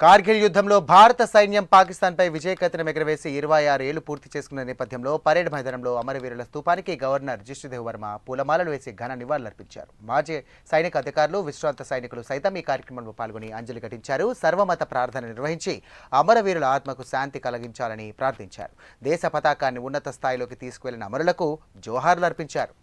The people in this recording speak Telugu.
కార్గిల్ యుద్ధంలో భారత సైన్యం పాకిస్తాన్పై విజయకేతనం ఎగురవేసి 26 ఏళ్లు పూర్తి చేసుకున్న నేపథ్యంలో పరేడ్ మైదానంలో అమరవీరుల స్తూపానికి గవర్నర్ జిష్ణుదేవ్ వర్మ పూలమాలలు వేసి ఘన నివాళులర్పించారు. మాజీ సైనిక అధికారులు, విశ్రాంత సైనికులు సైతం ఈ కార్యక్రమంలో పాల్గొని అంజలి ఘటించారు. సర్వమత ప్రార్థన నిర్వహించి అమరవీరుల ఆత్మకు శాంతి కలిగించాలని ప్రార్థించారు. దేశ పతాకాన్ని ఉన్నత స్థాయిలోకి తీసుకువెళ్లిన అమరులకు జోహార్లు అర్పించారు.